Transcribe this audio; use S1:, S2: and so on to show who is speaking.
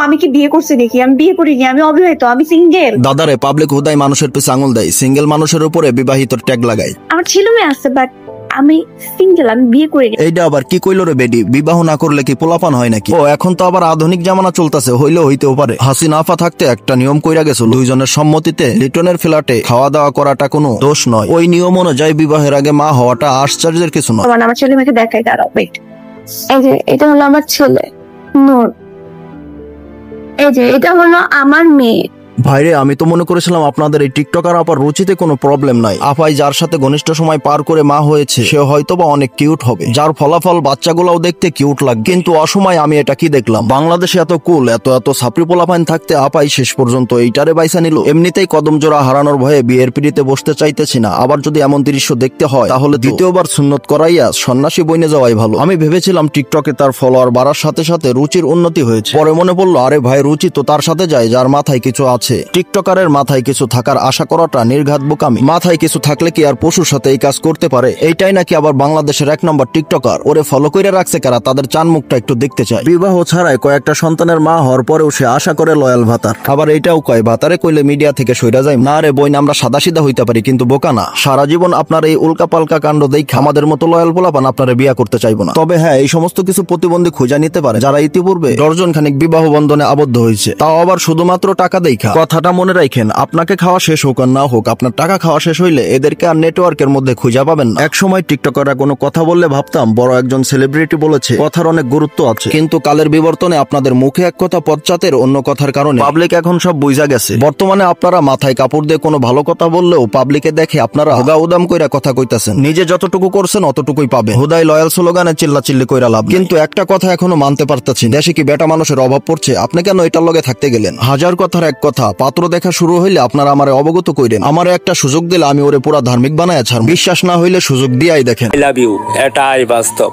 S1: আমি কি বিয়ে করছি দেখি? আমি বিয়ে করিনি, আমি অবিবাহিত, আমি সিঙ্গেল।
S2: দাদারে পাবলিক হুদাই মানুষের পিছে আঙুল দেয়, সিঙ্গেল মানুষের উপরে বিবাহিতর ট্যাগ লাগায়।
S1: আমার ছেলে মেয়ে আছে, বাট আমি সিঙ্গেল, আমি বিয়ে করিনি।
S2: এইটা আবার কি কইলো রে বেডি? বিবাহ না করলে কি পোলাপান হয় নাকি? ও এখন তো আবার আধুনিক জামানা চলতেছে, হইলেও হইতেও পারে। হাসিনা আফা থাকতে একটা নিয়ম কইরা গেছিল, দুইজনের সম্মতিতে লিটনের ফ্ল্যাটে খাওয়া দাওয়া করাটা কোনো দোষ নয়। ওই নিয়ম অনুযায়ী বিবাহের আগে মা হওয়াটা আশ্চর্যের কিছু নয়।
S1: আমার ছেলে মেয়েকে দেখাই, দাঁড়াও, ওয়েট। এই যে এটা হলো আমার ছেলে নূর, এই যে এটা হলো আমার মেয়ে।
S2: ভাইরে, আমি তো মনে করেছিলাম আপনাদের এই টিকটকার আপার রুচিতে কোনো প্রবলেম নাই। আপাই যার সাথে ঘনিষ্ঠ সময় পার করে মা হয়েছে সে হয়তোবা অনেক কিউট হবে, যার ফলাফল বাচ্চাগুলোও দেখতে কিউট লাগে। কিন্তু অসময় আমি এটা কি দেখলাম, বাংলাদেশে এত কুল, এত এত ছাপরি পোলাপাইন থাকতে আপাই শেষ পর্যন্ত এইটারে বাইসা নিল। এমনিতেই কদম জোড়া হারানোর ভয়ে বিয়ের পিড়িতে বসতে চাইতেছি না, আবার যদি এমন দৃশ্য দেখতে হয় তাহলে দ্বিতীয়বার সুন্নত করাইয়া সন্ন্যাসী বইনে যাওয়াই ভালো। আমি ভেবেছিলাম টিকটকে তার ফলোয়ার বাড়ার সাথে সাথে রুচির উন্নতি হয়েছে, পরে মনে পড়লো আরে ভাই, রুচি তো তার সাথে যায় যার মাথায় কিছু আছে। টিকটকারের মাথায় কিছু থাকার আশা করাটা নির্ঘাত বোকামি। মাথায় কিছু থাকলে কি আর পশুর সাথে এই কাজ করতে পারে? এইটাই নাকি আবার বাংলাদেশের 1 নম্বর টিকটকার। ওরে ফলো করে রাখছে কারা? তাদের চান মুখটা একটু দেখতে চাই। বিবাহ ছাড়াই কয়েকটা সন্তানের মা হওয়ার পরেও সে আশা করে লয়াল ভাতার। আবার এইটাও কয় ভাতারে কইলে মিডিয়া থেকে সইরা যায়। না রে বইন, আমরা সাদাসিধা হইতে পারি কিন্তু বোকা না। সারা জীবন আপনার এই উল্কা পাল্কা কাণ্ড দেখে আমাদের মতো লয়াল পোলাপান আপনারা বিয়া করতে চাইবো না। তবে হ্যাঁ, এই সমস্ত কিছু প্রতিবন্ধী খুঁজে নিতে পারে যারা ইতিপূর্বে দর্জন খানিক বিবাহ বন্ধনে আবদ্ধ হয়েছে, তাও আবার শুধুমাত্র টাকা দেখা। কথাটা মনে রাখেন, আপনাকে খাওয়া শেষ হোক আর না হোক, আপনার টাকা খাওয়া শেষ হইলে এদেরকে আর নেটওয়ার্কের মধ্যে খুঁজে পাবেন না। এক সময় টিকটকাররা কোনো কথা বললে ভাবতাম বড় একজন সেলিব্রিটি বলেছে, কথার অনেক গুরুত্ব আছে। কিন্তু কালের বিবর্তনে আপনাদের মুখে এক কথা পশ্চাতের অন্য কথার কারণে পাবলিক এখন সব বুঝা গেছে। বর্তমানে আপনারা মাথায় কাপড় দিয়ে কোনো ভালো কথা বললেও পাবলিকে দেখে আপনারা হুগা উদাম কইরা কথা কইতাছেন। নিজে যতটুকু করছেন অতটুকুই পাবে। হুদাই লয়াল স্লোগানে চিল্লাচিল্লি কইরা লাভ। কিন্তু একটা কথা এখনো মানতে পারতেছি, দেশে কি বেটা মানুষের অভাব পড়ছে? আপনি কেন এটার লগে থাকতে গেলেন? হাজার কথার এক কথা, পাত্র দেখা শুরু হইলে আপনারা আমারে অবগত কইরেন। আমারে একটা সুযোগ দিলে আমি ওরে পুরা ধার্মিক বানায়া ছাড়ব। বিশ্বাস না হইলে সুযোগ দিয়াই দেখেন।
S3: আই লাভ ইউ, এটাই বাস্তব।